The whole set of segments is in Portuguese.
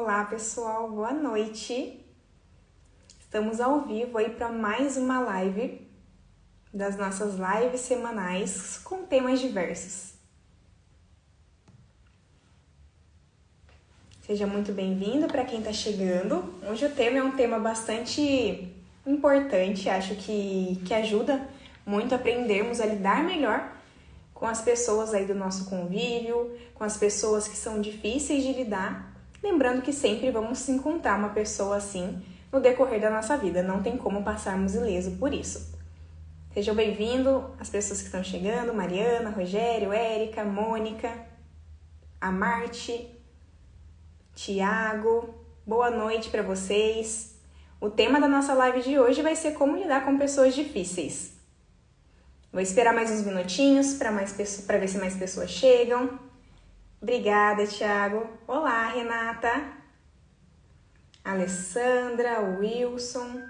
Olá pessoal, boa noite. Estamos ao vivo aí para mais uma live das nossas lives semanais com temas diversos. Seja muito bem-vindo para quem está chegando. Hoje o tema é um tema bastante importante, acho que ajuda muito a aprendermos a lidar melhor com as pessoas aí do nosso convívio, com as pessoas que são difíceis de lidar. Lembrando que sempre vamos encontrar uma pessoa assim no decorrer da nossa vida, não tem como passarmos ileso por isso. Sejam bem-vindos as pessoas que estão chegando, Mariana, Rogério, Érica, Mônica, a Marte, Tiago, boa noite para vocês. O tema da nossa live de hoje vai ser como lidar com pessoas difíceis. Vou esperar mais uns minutinhos para ver se mais pessoas chegam. Obrigada, Thiago. Olá, Renata. Alessandra, Wilson.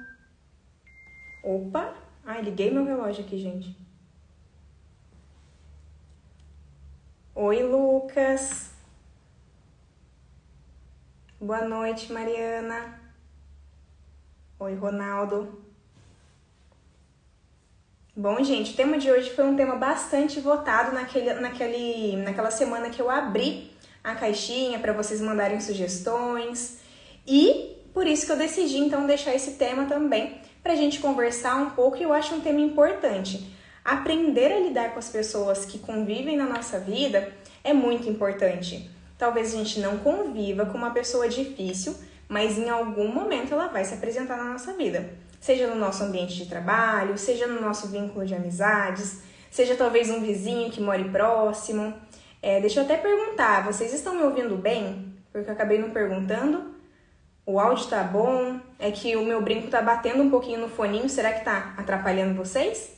Opa! Ai, liguei meu relógio aqui, gente. Oi, Lucas. Boa noite, Mariana. Oi, Ronaldo. Bom, gente, o tema de hoje foi um tema bastante votado naquela semana que eu abri a caixinha para vocês mandarem sugestões. E por isso que eu decidi, então, deixar esse tema também para a gente conversar um pouco. E eu acho um tema importante. Aprender a lidar com as pessoas que convivem na nossa vida é muito importante. Talvez a gente não conviva com uma pessoa difícil, mas em algum momento ela vai se apresentar na nossa vida. Seja no nosso ambiente de trabalho, seja no nosso vínculo de amizades, seja talvez um vizinho que more próximo. Deixa eu até perguntar, vocês estão me ouvindo bem? Porque eu acabei não perguntando. O áudio tá bom? É que o meu brinco tá batendo um pouquinho no foninho, será que tá atrapalhando vocês?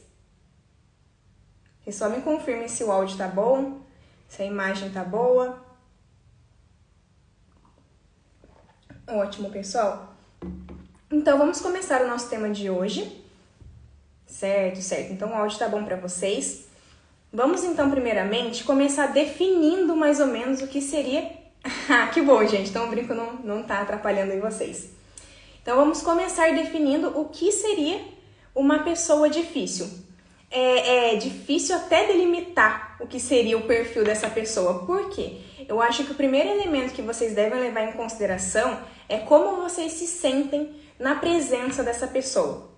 E só me confirmem se o áudio tá bom, se a imagem tá boa. Ótimo, pessoal. Então, vamos começar o nosso tema de hoje. Certo. Então, o áudio tá bom para vocês. Vamos, então, primeiramente, começar definindo mais ou menos o que seria... que bom, gente. Então, o brinco não tá atrapalhando aí vocês. Então, vamos começar definindo o que seria uma pessoa difícil. É difícil até delimitar o que seria o perfil dessa pessoa. Por quê? Eu acho que o primeiro elemento que vocês devem levar em consideração é como vocês se sentem na presença dessa pessoa.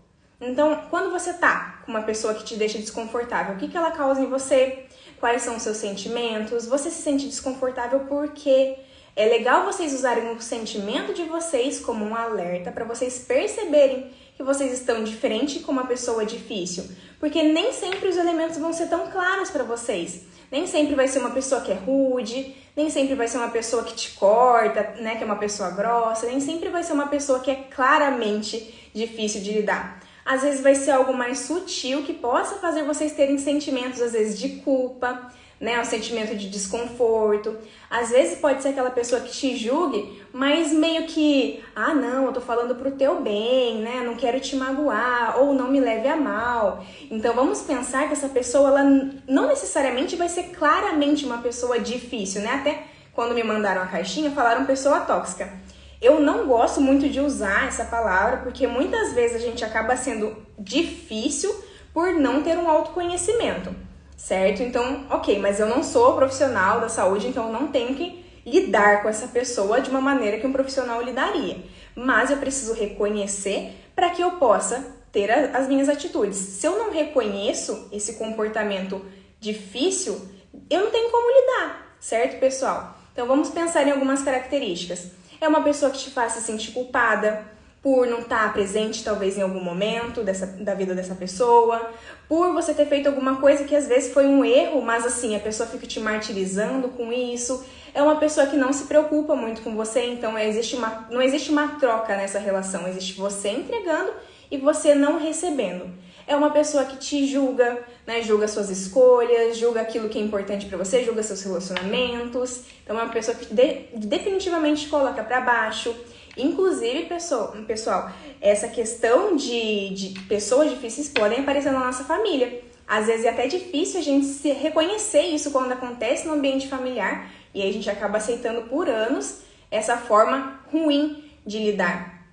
Então, quando você tá com uma pessoa que te deixa desconfortável, o que ela causa em você? Quais são os seus sentimentos? Você se sente desconfortável por quê? É legal vocês usarem o sentimento de vocês como um alerta para vocês perceberem que vocês estão diferente com uma pessoa difícil. Porque nem sempre os elementos vão ser tão claros para vocês. Nem sempre vai ser uma pessoa que é rude, nem sempre vai ser uma pessoa que te corta, né, que é uma pessoa grossa, nem sempre vai ser uma pessoa que é claramente difícil de lidar. Às vezes vai ser algo mais sutil que possa fazer vocês terem sentimentos, às vezes, de culpa, né, um sentimento de desconforto. Às vezes pode ser aquela pessoa que te julgue, mas meio que, não, eu tô falando pro teu bem, né, não quero te magoar, ou não me leve a mal. Então vamos pensar que essa pessoa, ela não necessariamente vai ser claramente uma pessoa difícil, né, até quando me mandaram a caixinha falaram pessoa tóxica. Eu não gosto muito de usar essa palavra, porque muitas vezes a gente acaba sendo difícil por não ter um autoconhecimento. Certo? Então, ok, mas eu não sou profissional da saúde, então eu não tenho que lidar com essa pessoa de uma maneira que um profissional lidaria. Mas eu preciso reconhecer para que eu possa ter as minhas atitudes. Se eu não reconheço esse comportamento difícil, eu não tenho como lidar, certo, pessoal? Então vamos pensar em algumas características. É uma pessoa que te faz se sentir culpada por não estar presente, talvez, em algum momento da vida dessa pessoa, por você ter feito alguma coisa que às vezes foi um erro, mas assim, a pessoa fica te martirizando com isso. É uma pessoa que não se preocupa muito com você, então não existe uma troca nessa relação, existe você entregando e você não recebendo. É uma pessoa que te julga, né? Julga suas escolhas, julga aquilo que é importante pra você, julga seus relacionamentos. Então é uma pessoa que definitivamente te coloca pra baixo. Inclusive, pessoal, essa questão de pessoas difíceis podem aparecer na nossa família. Às vezes é até difícil a gente reconhecer isso quando acontece no ambiente familiar e aí a gente acaba aceitando por anos essa forma ruim de lidar.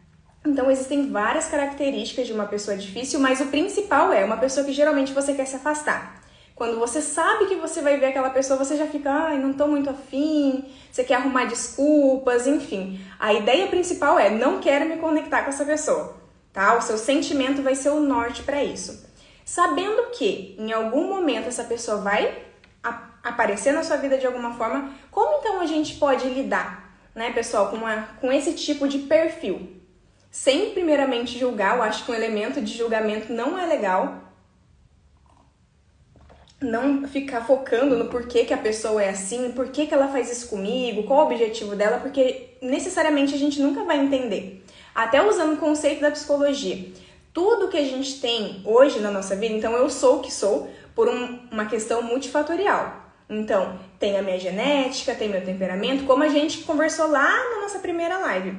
Então, existem várias características de uma pessoa difícil, mas o principal é uma pessoa que geralmente você quer se afastar. Quando você sabe que você vai ver aquela pessoa, você já fica, ai, não tô muito afim, você quer arrumar desculpas, enfim. A ideia principal é, não quero me conectar com essa pessoa, tá? O seu sentimento vai ser o norte para isso. Sabendo que em algum momento essa pessoa vai aparecer na sua vida de alguma forma, como então a gente pode lidar, né, pessoal, com esse tipo de perfil? Sem primeiramente julgar, eu acho que um elemento de julgamento não é legal. Não ficar focando no porquê que a pessoa é assim, por que ela faz isso comigo, qual o objetivo dela, porque necessariamente a gente nunca vai entender. Até usando o conceito da psicologia. Tudo que a gente tem hoje na nossa vida, então eu sou o que sou por uma questão multifatorial. Então, tem a minha genética, tem meu temperamento, como a gente conversou lá na nossa primeira live.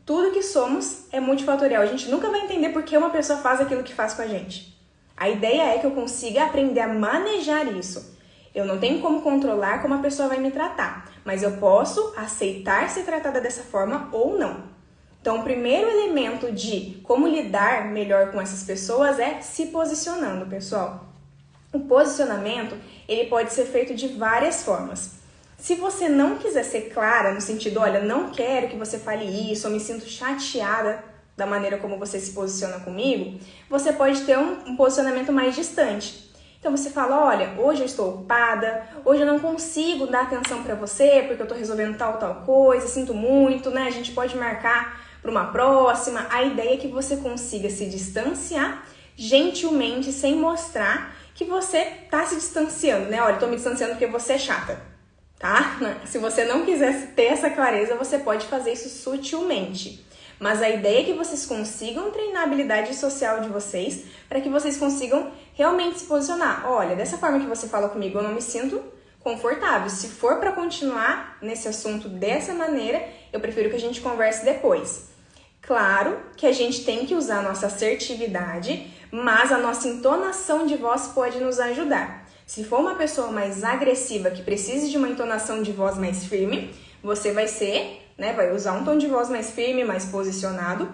Tudo que somos é multifatorial. A gente nunca vai entender por que uma pessoa faz aquilo que faz com a gente. A ideia é que eu consiga aprender a manejar isso. Eu não tenho como controlar como a pessoa vai me tratar, mas eu posso aceitar ser tratada dessa forma ou não. Então, o primeiro elemento de como lidar melhor com essas pessoas é se posicionando, pessoal. O posicionamento, ele pode ser feito de várias formas. Se você não quiser ser clara no sentido, olha, não quero que você fale isso, eu me sinto chateada da maneira como você se posiciona comigo, você pode ter um posicionamento mais distante. Então você fala, olha, hoje eu estou ocupada, hoje eu não consigo dar atenção pra você porque eu tô resolvendo tal coisa, sinto muito, né? A gente pode marcar para uma próxima. A ideia é que você consiga se distanciar gentilmente, sem mostrar que você tá se distanciando, né? Olha, eu tô me distanciando porque você é chata, tá? Se você não quiser ter essa clareza, você pode fazer isso sutilmente. Mas a ideia é que vocês consigam treinar a habilidade social de vocês para que vocês consigam realmente se posicionar. Olha, dessa forma que você fala comigo, eu não me sinto confortável. Se for para continuar nesse assunto dessa maneira, eu prefiro que a gente converse depois. Claro que a gente tem que usar a nossa assertividade, mas a nossa entonação de voz pode nos ajudar. Se for uma pessoa mais agressiva que precise de uma entonação de voz mais firme, você vai usar um tom de voz mais firme, mais posicionado.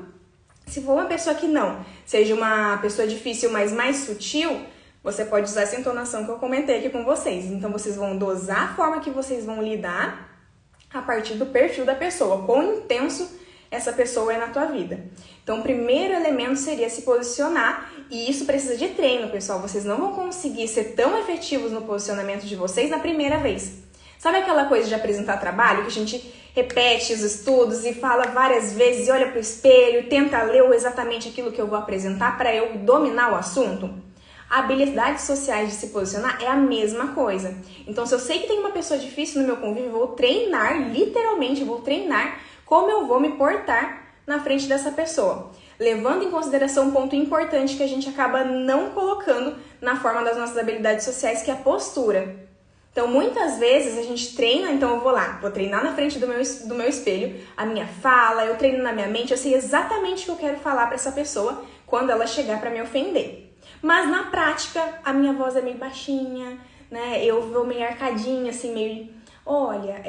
Se for uma pessoa que não, seja uma pessoa difícil, mas mais sutil, você pode usar essa entonação que eu comentei aqui com vocês. Então, vocês vão dosar a forma que vocês vão lidar a partir do perfil da pessoa, quão intenso essa pessoa é na tua vida. Então, o primeiro elemento seria se posicionar, e isso precisa de treino, pessoal. Vocês não vão conseguir ser tão efetivos no posicionamento de vocês na primeira vez. Sabe aquela coisa de apresentar trabalho, que a gente repete os estudos e fala várias vezes, e olha pro espelho, tenta ler exatamente aquilo que eu vou apresentar para eu dominar o assunto? Habilidades sociais de se posicionar é a mesma coisa. Então, se eu sei que tem uma pessoa difícil no meu convívio, eu vou treinar, literalmente, vou treinar como eu vou me portar na frente dessa pessoa. Levando em consideração um ponto importante que a gente acaba não colocando na forma das nossas habilidades sociais, que é a postura. Então, muitas vezes a gente treina, então eu vou treinar na frente do meu espelho, a minha fala, eu treino na minha mente, eu sei exatamente o que eu quero falar para essa pessoa quando ela chegar para me ofender. Mas na prática, a minha voz é meio baixinha, né? Eu vou meio arcadinha, assim, meio... Olha,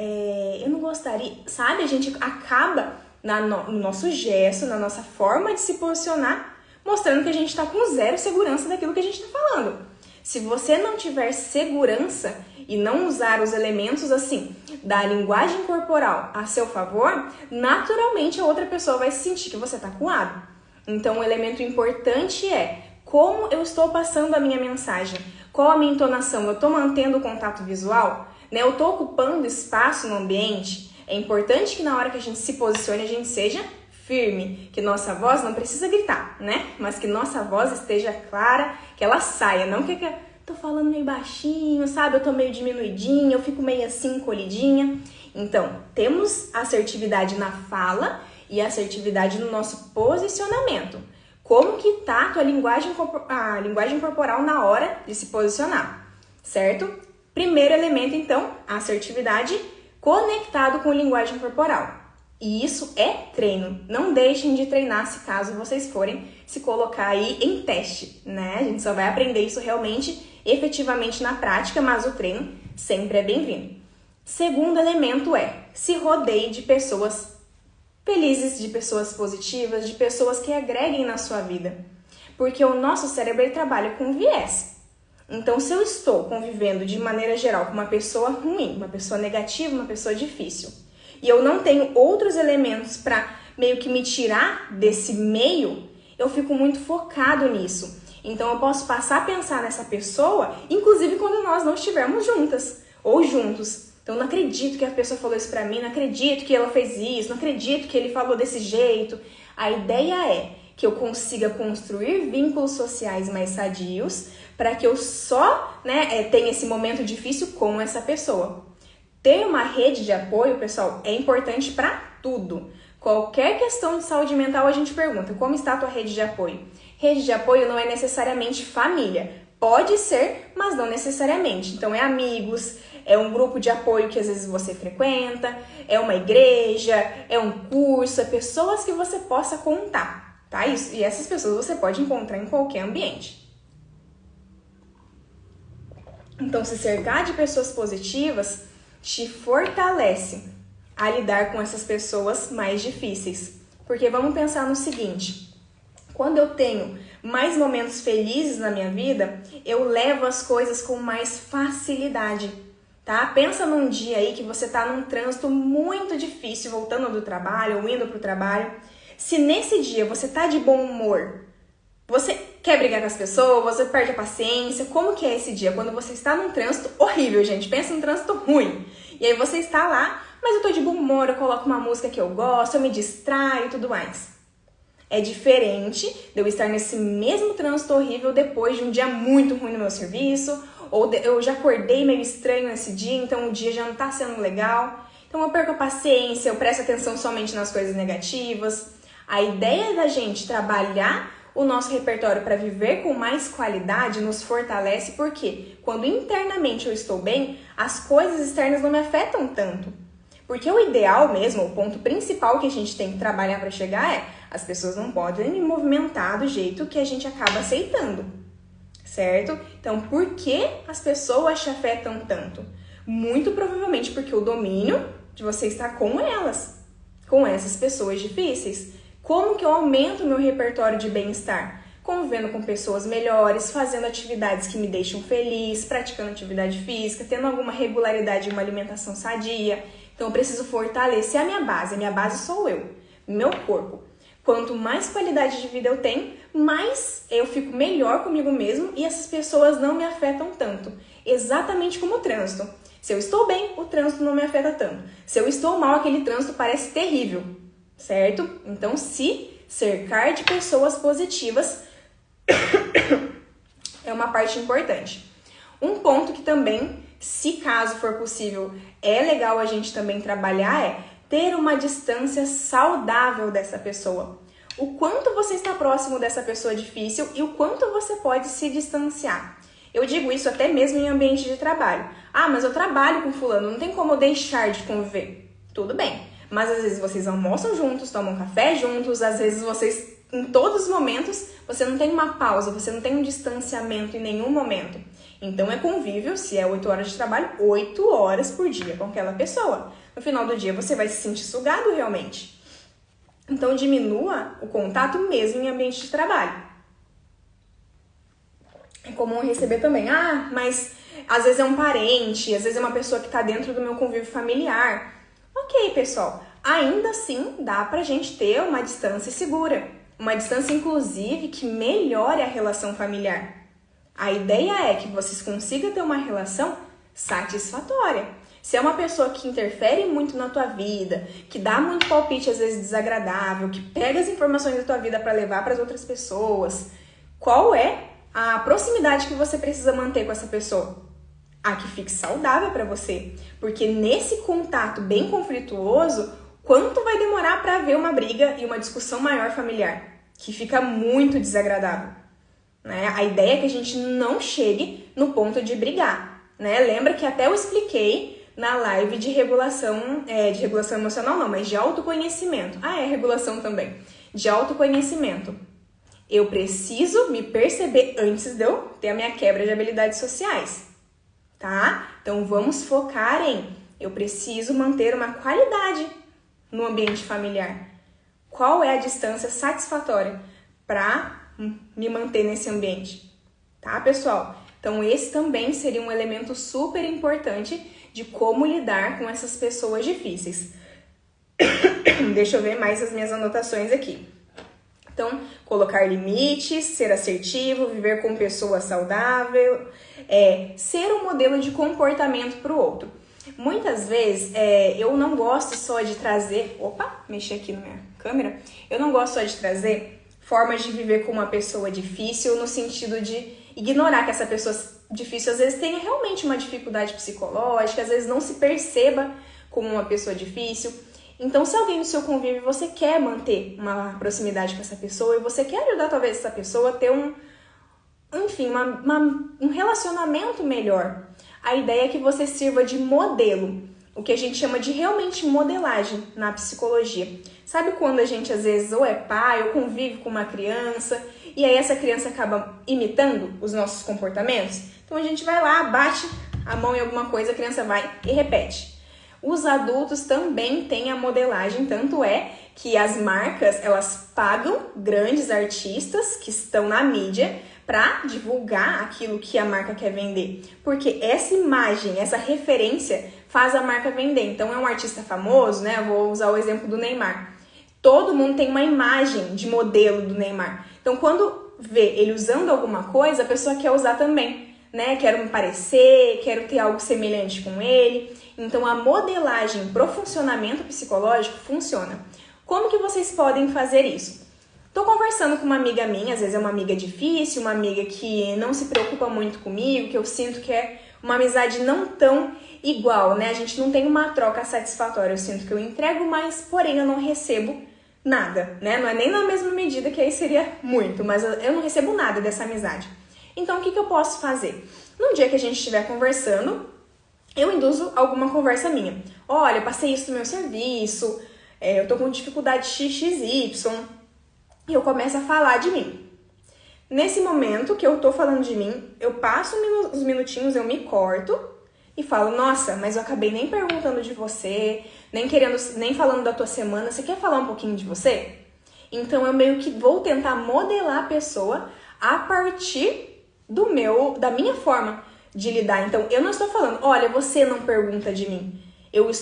eu não gostaria... Sabe? A gente acaba no nosso gesto, na nossa forma de se posicionar, mostrando que a gente tá com zero segurança daquilo que a gente tá falando. Se você não tiver segurança e não usar os elementos, assim, da linguagem corporal a seu favor, naturalmente a outra pessoa vai sentir que você tá acuado. Então, um elemento importante é como eu estou passando a minha mensagem, qual a minha entonação, eu estou mantendo o contato visual, né? Eu estou ocupando espaço no ambiente. É importante que na hora que a gente se posicione, a gente seja firme, que nossa voz não precisa gritar, né? Mas que nossa voz esteja clara, que ela saia, não que eu tô falando meio baixinho, sabe? Eu tô meio diminuidinha, eu fico meio assim, encolhidinha. Então, temos assertividade na fala e assertividade no nosso posicionamento. Como que tá a tua linguagem corporal na hora de se posicionar, certo? Primeiro elemento, então, a assertividade conectado com linguagem corporal. E isso é treino. Não deixem de treinar se caso vocês forem se colocar aí em teste, né? A gente só vai aprender isso realmente, efetivamente na prática, mas o treino sempre é bem-vindo. Segundo elemento se rodeie de pessoas felizes, de pessoas positivas, de pessoas que agreguem na sua vida. Porque o nosso cérebro ele trabalha com viés. Então, se eu estou convivendo de maneira geral com uma pessoa ruim, uma pessoa negativa, uma pessoa difícil, e eu não tenho outros elementos para meio que me tirar desse meio, eu fico muito focado nisso. Então, eu posso passar a pensar nessa pessoa, inclusive quando nós não estivermos juntas ou juntos. Então, não acredito que a pessoa falou isso pra mim, não acredito que ela fez isso, não acredito que ele falou desse jeito. A ideia é que eu consiga construir vínculos sociais mais sadios para que eu só tenha esse momento difícil com essa pessoa. Ter uma rede de apoio, pessoal, é importante para tudo. Qualquer questão de saúde mental a gente pergunta, como está a tua rede de apoio? Rede de apoio não é necessariamente família. Pode ser, mas não necessariamente. Então, é amigos, é um grupo de apoio que às vezes você frequenta, é uma igreja, é um curso, é pessoas que você possa contar, tá? E essas pessoas você pode encontrar em qualquer ambiente. Então, se cercar de pessoas positivas te fortalece a lidar com essas pessoas mais difíceis. Porque vamos pensar no seguinte, quando eu tenho mais momentos felizes na minha vida, eu levo as coisas com mais facilidade, tá? Pensa num dia aí que você tá num trânsito muito difícil, voltando do trabalho ou indo pro trabalho. Se nesse dia você tá de bom humor, você quer brigar com as pessoas, você perde a paciência, como que é esse dia? Quando você está num trânsito horrível, gente, pensa num trânsito ruim. E aí você está lá, mas eu tô de bom humor, eu coloco uma música que eu gosto, eu me distraio e tudo mais. É diferente de eu estar nesse mesmo trânsito horrível depois de um dia muito ruim no meu serviço, ou eu já acordei meio estranho nesse dia, então o dia já não tá sendo legal. Então eu perco a paciência, eu presto atenção somente nas coisas negativas. A ideia da gente trabalhar o nosso repertório para viver com mais qualidade nos fortalece, porque quando internamente eu estou bem, as coisas externas não me afetam tanto. Porque o ideal mesmo, o ponto principal que a gente tem que trabalhar para chegar as pessoas não podem me movimentar do jeito que a gente acaba aceitando, certo? Então, por que as pessoas te afetam tanto? Muito provavelmente porque o domínio de você está com elas, com essas pessoas difíceis. Como que eu aumento o meu repertório de bem-estar? Convivendo com pessoas melhores, fazendo atividades que me deixam feliz, praticando atividade física, tendo alguma regularidade em uma alimentação sadia. Então, eu preciso fortalecer a minha base sou eu, meu corpo. Quanto mais qualidade de vida eu tenho, mais eu fico melhor comigo mesmo e essas pessoas não me afetam tanto. Exatamente como o trânsito. Se eu estou bem, o trânsito não me afeta tanto. Se eu estou mal, aquele trânsito parece terrível, certo? Então, se cercar de pessoas positivas é uma parte importante. Um ponto que também, se caso for possível, é legal a gente também trabalhar é ter uma distância saudável dessa pessoa. O quanto você está próximo dessa pessoa difícil e o quanto você pode se distanciar. Eu digo isso até mesmo em ambiente de trabalho. Ah, mas eu trabalho com fulano, não tem como eu deixar de conviver. Tudo bem, mas às vezes vocês almoçam juntos, tomam café juntos, às vezes vocês, em todos os momentos, você não tem uma pausa, você não tem um distanciamento em nenhum momento. Então é convívio, se é 8 horas de trabalho, 8 horas por dia com aquela pessoa. No final do dia você vai se sentir sugado realmente. Então diminua o contato mesmo em ambiente de trabalho. É comum receber também, mas às vezes é um parente, às vezes é uma pessoa que está dentro do meu convívio familiar. Ok, pessoal, ainda assim dá pra gente ter uma distância segura. Uma distância, inclusive, que melhore a relação familiar. A ideia é que vocês consigam ter uma relação satisfatória. Se é uma pessoa que interfere muito na tua vida, que dá muito palpite às vezes desagradável, que pega as informações da tua vida para levar para as outras pessoas, qual é a proximidade que você precisa manter com essa pessoa? A que fique saudável para você, porque nesse contato bem conflituoso, quanto vai demorar para haver uma briga e uma discussão maior familiar, que fica muito desagradável, né? A ideia é que a gente não chegue no ponto de brigar, né? Lembra que até eu expliquei na live de regulação emocional não, mas de autoconhecimento. É regulação também, de autoconhecimento. Eu preciso me perceber antes de eu ter a minha quebra de habilidades sociais, tá? Então vamos focar em eu preciso manter uma qualidade no ambiente familiar. Qual é a distância satisfatória para me manter nesse ambiente? Tá, pessoal? Então, esse também seria um elemento super importante de como lidar com essas pessoas difíceis. Deixa eu ver mais as minhas anotações aqui. Então, colocar limites, ser assertivo, viver com pessoas saudáveis, ser um modelo de comportamento para o outro. Muitas vezes, eu não gosto só de trazer... Opa, mexi aqui na minha câmera. Eu não gosto só de trazer formas de viver com uma pessoa difícil no sentido de ignorar que essa pessoa difícil às vezes tenha realmente uma dificuldade psicológica, às vezes não se perceba como uma pessoa difícil. Então, se alguém no seu convívio você quer manter uma proximidade com essa pessoa e você quer ajudar talvez essa pessoa a ter um relacionamento melhor, a ideia é que você sirva de modelo, o que a gente chama de realmente modelagem na psicologia. Sabe quando a gente às vezes ou é pai ou convive com uma criança e aí essa criança acaba imitando os nossos comportamentos? Então a gente vai lá, bate a mão em alguma coisa, a criança vai e repete. Os adultos também têm a modelagem, tanto é que as marcas, elas pagam grandes artistas que estão na mídia para divulgar aquilo que a marca quer vender. Porque essa imagem, essa referência faz a marca vender. Então é um artista famoso, né? Eu vou usar o exemplo do Neymar. Todo mundo tem uma imagem de modelo do Neymar. Então quando vê ele usando alguma coisa, a pessoa quer usar também, né? Quero me parecer, quero ter algo semelhante com ele. Então a modelagem pro funcionamento psicológico funciona. Como que vocês podem fazer isso? Tô conversando com uma amiga minha, às vezes é uma amiga difícil, uma amiga que não se preocupa muito comigo, que eu sinto que é uma amizade não tão igual, né? A gente não tem uma troca satisfatória, eu sinto que eu entrego mais, porém eu não recebo nada, né? Não é nem na mesma medida, que aí seria muito, mas eu não recebo nada dessa amizade. Então o que eu posso fazer? No dia que a gente estiver conversando, eu induzo alguma conversa minha. Olha, eu passei isso no meu serviço, eu tô com dificuldade XXY, e eu começo a falar de mim. Nesse momento que eu tô falando de mim, eu passo uns minutinhos, eu me corto e falo, nossa, mas eu acabei nem perguntando de você, nem falando da tua semana, você quer falar um pouquinho de você? Então eu meio que vou tentar modelar a pessoa a partir da minha forma de lidar. Então eu não estou falando, olha, você não pergunta de mim. Eu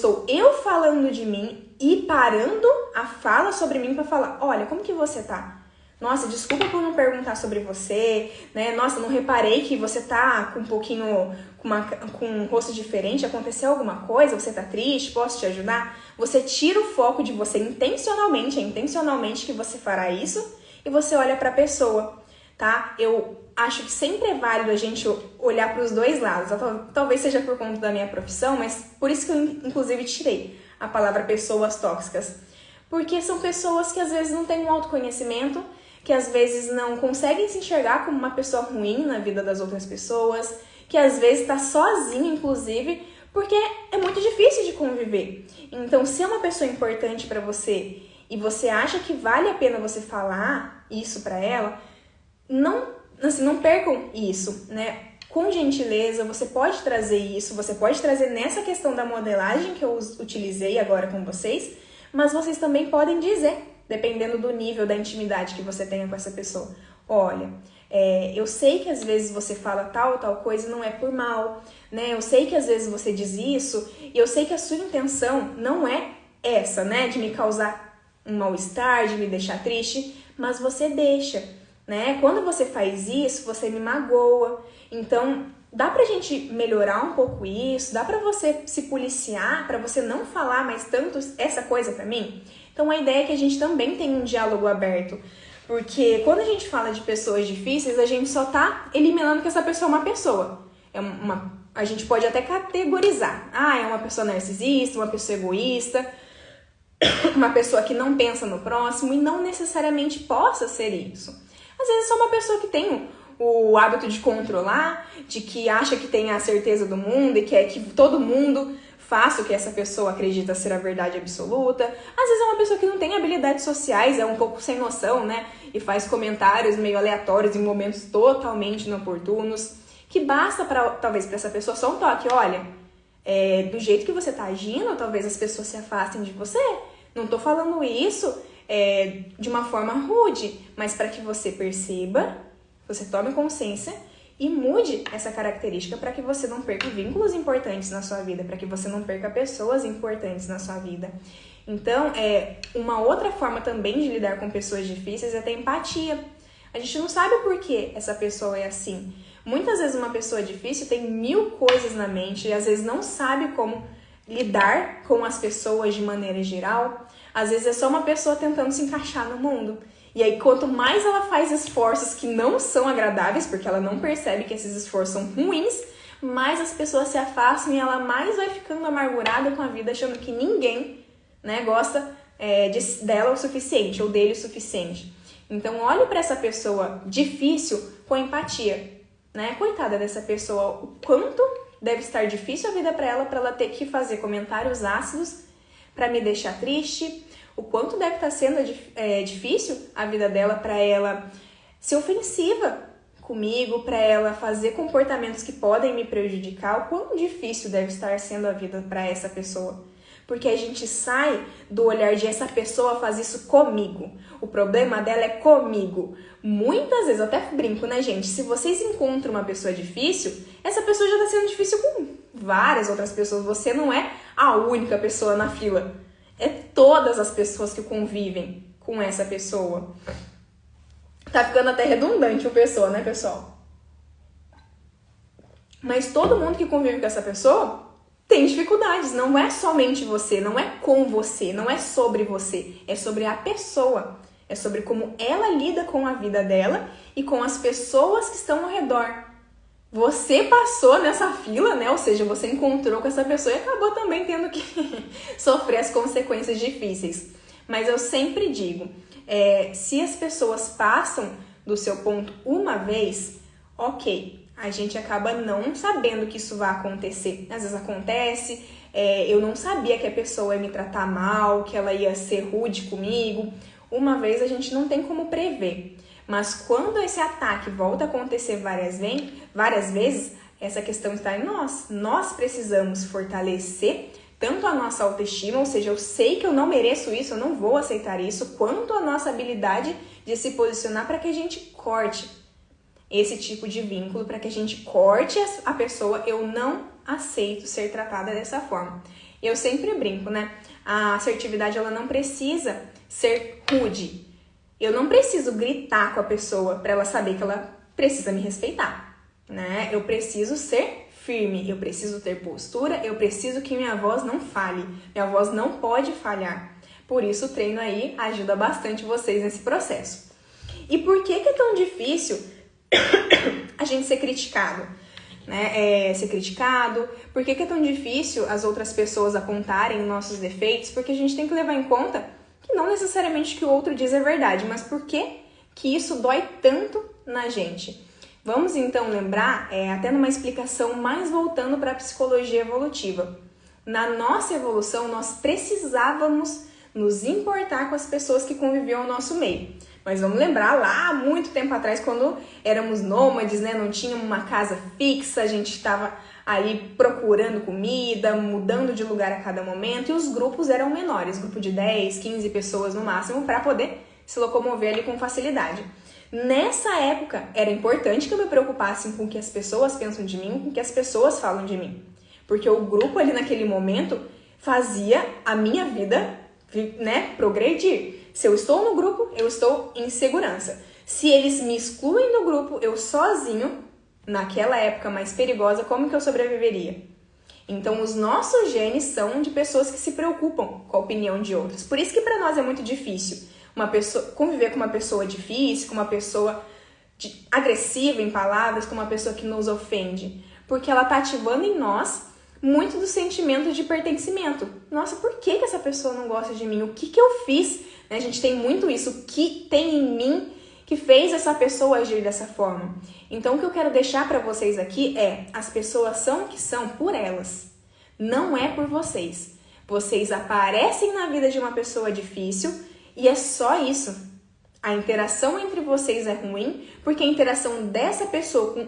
falando de mim e parando a fala sobre mim para falar, olha, como que você tá? Nossa, desculpa por não perguntar sobre você, né? Nossa, não reparei que você tá com um pouquinho, com um rosto diferente, aconteceu alguma coisa, você tá triste, posso te ajudar? Você tira o foco de você intencionalmente, é intencionalmente que você fará isso, e você olha pra pessoa, tá? Eu acho que sempre é válido a gente olhar para os dois lados. Talvez seja por conta da minha profissão, mas por isso que eu, inclusive, tirei a palavra pessoas tóxicas. Porque são pessoas que às vezes não têm um autoconhecimento, que às vezes não conseguem se enxergar como uma pessoa ruim na vida das outras pessoas, que às vezes está sozinha, inclusive, porque é muito difícil de conviver. Então, se é uma pessoa importante para você e você acha que vale a pena você falar isso para ela, não percam isso, né? Com gentileza, você pode trazer isso, você pode trazer nessa questão da modelagem que eu utilizei agora com vocês, mas vocês também podem dizer, dependendo do nível da intimidade que você tenha com essa pessoa. Olha, eu sei que às vezes você fala tal coisa e não é por mal, né? Eu sei que às vezes você diz isso e eu sei que a sua intenção não é essa, né? De me causar um mal-estar, de me deixar triste, mas você deixa, né? Quando você faz isso, você me magoa. Então, dá pra gente melhorar um pouco isso? Dá pra você se policiar, pra você não falar mais tanto essa coisa pra mim? Então, a ideia é que a gente também tenha um diálogo aberto. Porque quando a gente fala de pessoas difíceis, a gente só tá eliminando que essa pessoa é uma pessoa. A gente pode até categorizar. É uma pessoa narcisista, uma pessoa egoísta, uma pessoa que não pensa no próximo, e não necessariamente possa ser isso. Às vezes é só uma pessoa que tem o hábito de controlar, de que acha que tem a certeza do mundo e quer que todo mundo faça o que essa pessoa acredita ser a verdade absoluta. Às vezes é uma pessoa que não tem habilidades sociais, é um pouco sem noção, né? E faz comentários meio aleatórios em momentos totalmente inoportunos, que basta talvez para essa pessoa só um toque, olha, do jeito que você tá agindo, talvez as pessoas se afastem de você. Não tô falando isso de uma forma rude, mas para que você perceba, você tome consciência e mude essa característica para que você não perca vínculos importantes na sua vida, para que você não perca pessoas importantes na sua vida. Então, uma outra forma também de lidar com pessoas difíceis é ter empatia. A gente não sabe por que essa pessoa é assim. Muitas vezes uma pessoa difícil tem 1000 coisas na mente e às vezes não sabe como lidar com as pessoas de maneira geral. Às vezes é só uma pessoa tentando se encaixar no mundo. E aí, quanto mais ela faz esforços que não são agradáveis, porque ela não percebe que esses esforços são ruins, mais as pessoas se afastam e ela mais vai ficando amargurada com a vida, achando que ninguém, né, gosta dela o suficiente ou dele o suficiente. Então, olhe para essa pessoa difícil com empatia, né? Coitada dessa pessoa, o quanto deve estar difícil a vida para ela ter que fazer comentários ácidos para me deixar triste, o quanto deve estar sendo difícil a vida dela para ela ser ofensiva comigo, para ela fazer comportamentos que podem me prejudicar, o quão difícil deve estar sendo a vida para essa pessoa. Porque a gente sai do olhar de essa pessoa faz isso comigo. O problema dela é comigo. Muitas vezes, eu até brinco, né, gente? Se vocês encontram uma pessoa difícil, essa pessoa já está sendo difícil com várias outras pessoas. Você não é a única pessoa na fila. É todas as pessoas que convivem com essa pessoa. Tá ficando até redundante o pessoa, né, pessoal? Mas todo mundo que convive com essa pessoa tem dificuldades, não é somente você, não é com você, não é sobre você, é sobre a pessoa, é sobre como ela lida com a vida dela e com as pessoas que estão ao redor. Você passou nessa fila, né? Ou seja, você encontrou com essa pessoa e acabou também tendo que sofrer as consequências difíceis. Mas eu sempre digo, se as pessoas passam do seu ponto uma vez, ok, a gente acaba não sabendo que isso vai acontecer. Às vezes acontece, eu não sabia que a pessoa ia me tratar mal, que ela ia ser rude comigo. Uma vez a gente não tem como prever. Mas quando esse ataque volta a acontecer várias vezes, essa questão está em nós. Nós precisamos fortalecer tanto a nossa autoestima, ou seja, eu sei que eu não mereço isso, eu não vou aceitar isso, quanto a nossa habilidade de se posicionar para que a gente corte esse tipo de vínculo, para que a gente corte a pessoa. Eu não aceito ser tratada dessa forma. Eu sempre brinco, né? A assertividade, ela não precisa ser rude. Eu não preciso gritar com a pessoa para ela saber que ela precisa me respeitar, né? Eu preciso ser firme, eu preciso ter postura, eu preciso que minha voz não falhe. Minha voz não pode falhar. Por isso o treino aí ajuda bastante vocês nesse processo. E por que é tão difícil a gente ser criticado, né? Ser criticado. Por que é tão difícil as outras pessoas apontarem nossos defeitos? Porque a gente tem que levar em conta que não necessariamente o que o outro diz é verdade, mas por que isso dói tanto na gente? Vamos então lembrar, até numa explicação mais voltando para a psicologia evolutiva. Na nossa evolução, nós precisávamos nos importar com as pessoas que conviviam ao nosso meio. Mas vamos lembrar lá, muito tempo atrás, quando éramos nômades, né? Não tínhamos uma casa fixa, a gente estava aí procurando comida, mudando de lugar a cada momento, e os grupos eram menores, grupo de 10, 15 pessoas no máximo, para poder se locomover ali com facilidade. Nessa época, era importante que eu me preocupasse com o que as pessoas pensam de mim, com o que as pessoas falam de mim. Porque o grupo ali naquele momento fazia a minha vida, né, progredir. Se eu estou no grupo, eu estou em segurança. Se eles me excluem do grupo, eu sozinho, naquela época mais perigosa, como que eu sobreviveria? Então, os nossos genes são de pessoas que se preocupam com a opinião de outros. Por isso que para nós é muito difícil conviver com uma pessoa difícil, com uma pessoa agressiva em palavras, com uma pessoa que nos ofende. Porque ela está ativando em nós muito do sentimento de pertencimento. Nossa, por que essa pessoa não gosta de mim? O que eu fiz? A gente tem muito isso. O que tem em mim que fez essa pessoa agir dessa forma? Então, o que eu quero deixar para vocês aqui as pessoas são o que são por elas. Não é por vocês. Vocês aparecem na vida de uma pessoa difícil e é só isso. A interação entre vocês é ruim porque a interação dessa pessoa com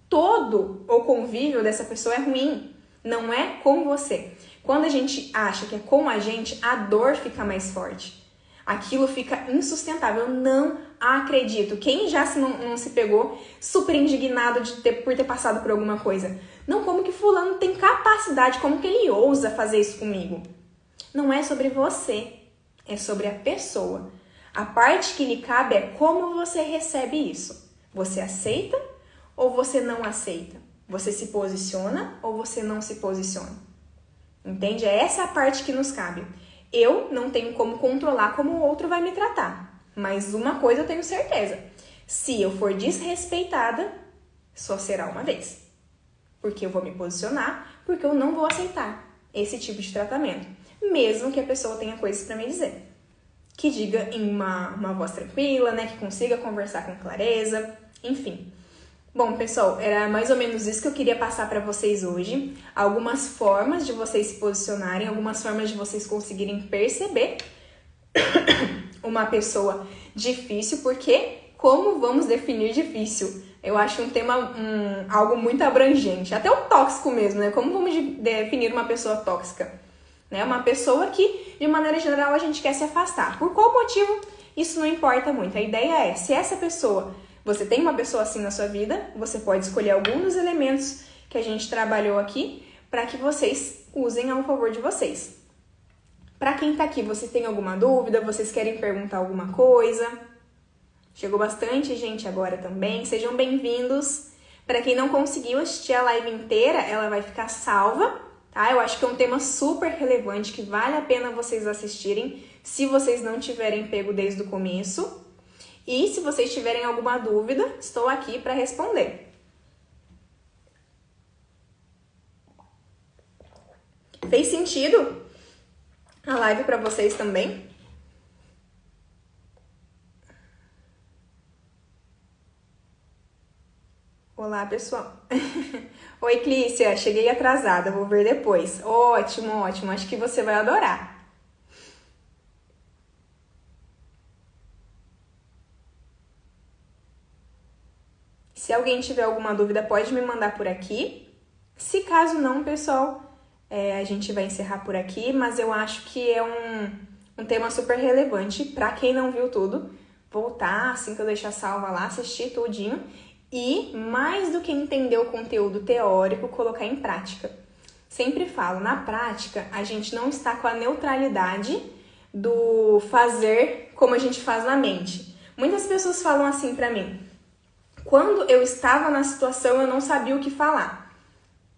todo o convívio dessa pessoa é ruim. Não é com você. Quando a gente acha que é com a gente, a dor fica mais forte. Aquilo fica insustentável. Eu não acredito. Quem já não se pegou super indignado por ter passado por alguma coisa? Não, como que fulano tem capacidade, como que ele ousa fazer isso comigo? Não é sobre você, é sobre a pessoa. A parte que lhe cabe é como você recebe isso. Você aceita ou você não aceita? Você se posiciona ou você não se posiciona? Entende? É essa a parte que nos cabe. Eu não tenho como controlar como o outro vai me tratar. Mas uma coisa eu tenho certeza. Se eu for desrespeitada, só será uma vez. Porque eu vou me posicionar, porque eu não vou aceitar esse tipo de tratamento. Mesmo que a pessoa tenha coisas para me dizer. Que diga em uma voz tranquila, né? Que consiga conversar com clareza, enfim. Bom, pessoal, era mais ou menos isso que eu queria passar para vocês hoje. Algumas formas de vocês se posicionarem, algumas formas de vocês conseguirem perceber uma pessoa difícil, porque como vamos definir difícil? Eu acho um tema, algo muito abrangente, até o tóxico mesmo, né? Como vamos definir uma pessoa tóxica? Né? Uma pessoa que, de maneira geral, a gente quer se afastar. Por qual motivo? Isso não importa muito. A ideia é, se essa pessoa... Você tem uma pessoa assim na sua vida, você pode escolher algum dos elementos que a gente trabalhou aqui para que vocês usem ao favor de vocês. Para quem tá aqui, você tem alguma dúvida? Vocês querem perguntar alguma coisa? Chegou bastante gente agora também. Sejam bem-vindos. Para quem não conseguiu assistir a live inteira, ela vai ficar salva, tá? Eu acho que é um tema super relevante que vale a pena vocês assistirem se vocês não tiverem pego desde o começo. E se vocês tiverem alguma dúvida, estou aqui para responder. Fez sentido a live para vocês também? Olá, pessoal. Oi, Clícia. Cheguei atrasada, vou ver depois. Ótimo, ótimo. Acho que você vai adorar. Se alguém tiver alguma dúvida, pode me mandar por aqui. Se caso não, pessoal, a gente vai encerrar por aqui, mas eu acho que é um tema super relevante para quem não viu tudo. Voltar, assim que eu deixar salva lá, assistir tudinho e, mais do que entender o conteúdo teórico, colocar em prática. Sempre falo, na prática, a gente não está com a neutralidade do fazer como a gente faz na mente. Muitas pessoas falam assim pra mim: quando eu estava na situação, eu não sabia o que falar.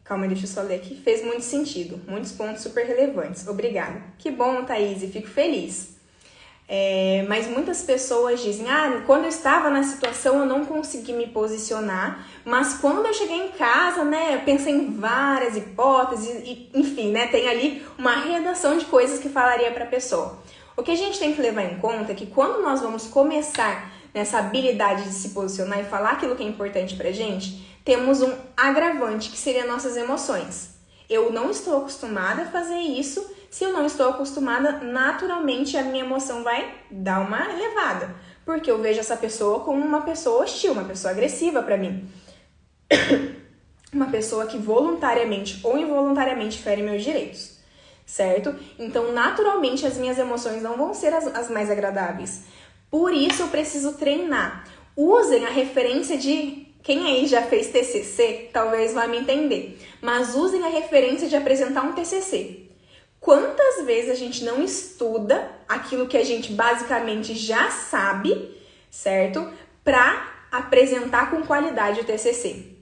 Calma, deixa eu só ler aqui. Fez muito sentido. Muitos pontos super relevantes. Obrigada. Que bom, Thaís. Fico feliz. Mas muitas pessoas dizem, quando eu estava na situação, eu não consegui me posicionar. Mas quando eu cheguei em casa, né, eu pensei em várias hipóteses. E, enfim, né, tem ali uma redação de coisas que falaria para a pessoa. O que a gente tem que levar em conta é que quando nós vamos começar nessa habilidade de se posicionar e falar aquilo que é importante pra gente, temos um agravante, que seria nossas emoções. Eu não estou acostumada a fazer isso. Se eu não estou acostumada, naturalmente a minha emoção vai dar uma elevada. Porque eu vejo essa pessoa como uma pessoa hostil, uma pessoa agressiva pra mim. Uma pessoa que voluntariamente ou involuntariamente fere meus direitos. Certo? Então, naturalmente, as minhas emoções não vão ser as mais agradáveis. Por isso eu preciso treinar. Usem a referência de... Quem aí já fez TCC, talvez vá me entender. Mas usem a referência de apresentar um TCC. Quantas vezes a gente não estuda aquilo que a gente basicamente já sabe, certo? Para apresentar com qualidade o TCC.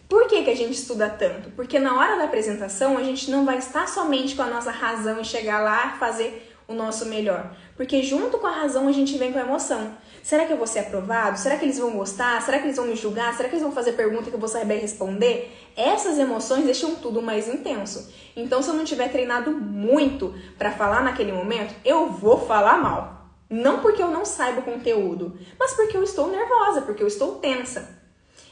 Por que a gente estuda tanto? Porque na hora da apresentação a gente não vai estar somente com a nossa razão e chegar lá e fazer o nosso melhor. Porque junto com a razão a gente vem com a emoção. Será que eu vou ser aprovado? Será que eles vão gostar? Será que eles vão me julgar? Será que eles vão fazer pergunta que eu vou saber responder? Essas emoções deixam tudo mais intenso. Então, se eu não tiver treinado muito para falar naquele momento, eu vou falar mal. Não porque eu não saiba o conteúdo, mas porque eu estou nervosa, porque eu estou tensa.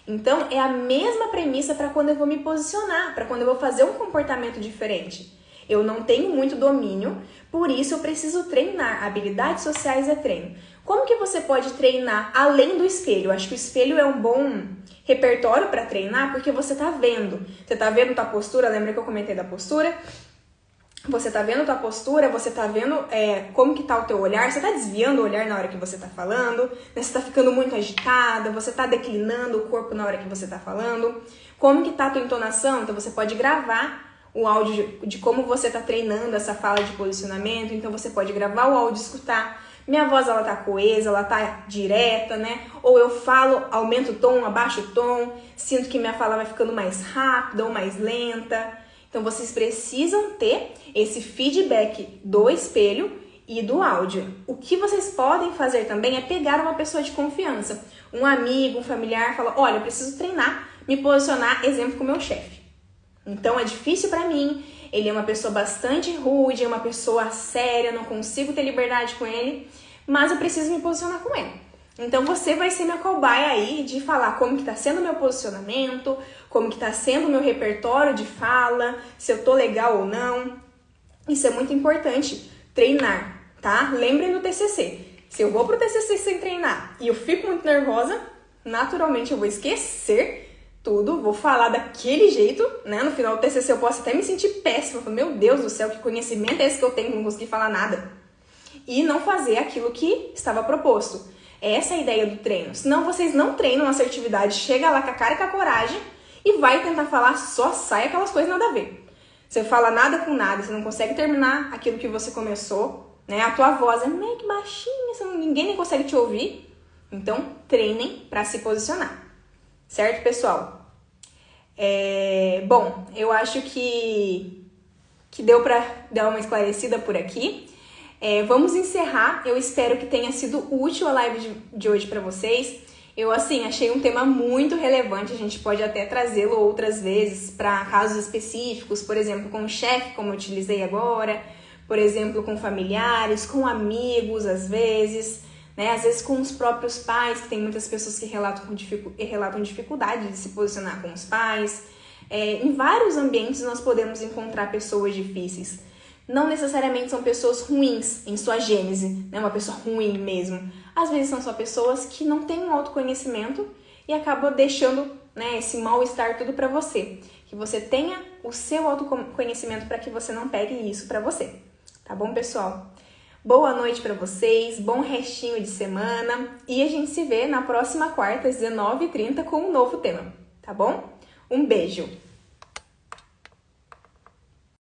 Então, é a mesma premissa para quando eu vou me posicionar, para quando eu vou fazer um comportamento diferente. Eu não tenho muito domínio, por isso eu preciso treinar. Habilidades sociais é treino. Como que você pode treinar além do espelho? Eu acho que o espelho é um bom repertório para treinar, porque você tá vendo. Você tá vendo tua postura, lembra que eu comentei da postura? Você tá vendo tua postura, você tá vendo como que tá o teu olhar, você tá desviando o olhar na hora que você tá falando, né? Você tá ficando muito agitada, você tá declinando o corpo na hora que você tá falando. Como que tá a tua entonação? Então você pode gravar o áudio de como você tá treinando essa fala de posicionamento, então você pode gravar o áudio e escutar. Minha voz, ela tá coesa, ela tá direta, né? Ou eu falo, aumento o tom, abaixo o tom, sinto que minha fala vai ficando mais rápida ou mais lenta. Então, vocês precisam ter esse feedback do espelho e do áudio. O que vocês podem fazer também é pegar uma pessoa de confiança, um amigo, um familiar, falar, olha, eu preciso treinar, me posicionar, exemplo, com o meu chefe. Então, é difícil pra mim, ele é uma pessoa bastante rude, é uma pessoa séria, não consigo ter liberdade com ele, mas eu preciso me posicionar com ele. Então você vai ser minha cobaia aí de falar como que tá sendo o meu posicionamento, como que tá sendo o meu repertório de fala, se eu tô legal ou não. Isso é muito importante, treinar, tá? Lembrem do TCC. Se eu vou pro TCC sem treinar e eu fico muito nervosa, naturalmente eu vou esquecer tudo, vou falar daquele jeito, né? No final do TCC eu posso até me sentir péssima, meu Deus do céu, que conhecimento é esse que eu tenho, não consegui falar nada. E não fazer aquilo que estava proposto. Essa é a ideia do treino. Senão vocês não treinam assertividade, chega lá com a cara e com a coragem e vai tentar falar, só sai aquelas coisas nada a ver. Você fala nada com nada, você não consegue terminar aquilo que você começou, né? A tua voz é meio que baixinha, ninguém nem consegue te ouvir. Então, treinem para se posicionar. Certo, pessoal? Bom, eu acho que deu para dar uma esclarecida por aqui. Vamos encerrar. Eu espero que tenha sido útil a live de hoje para vocês. Eu, assim, achei um tema muito relevante. A gente pode até trazê-lo outras vezes para casos específicos, por exemplo, com o chefe, como eu utilizei agora, por exemplo, com familiares, com amigos, às vezes, né? Às vezes com os próprios pais, que tem muitas pessoas que relatam dificuldade de se posicionar com os pais. Em vários ambientes nós podemos encontrar pessoas difíceis. Não necessariamente são pessoas ruins em sua gênese, né? Uma pessoa ruim mesmo. Às vezes são só pessoas que não têm um autoconhecimento e acabam deixando, né, esse mal-estar tudo pra você. Que você tenha o seu autoconhecimento para que você não pegue isso pra você. Tá bom, pessoal? Boa noite pra vocês, bom restinho de semana e a gente se vê na próxima quarta às 19h30 com um novo tema, tá bom? Um beijo!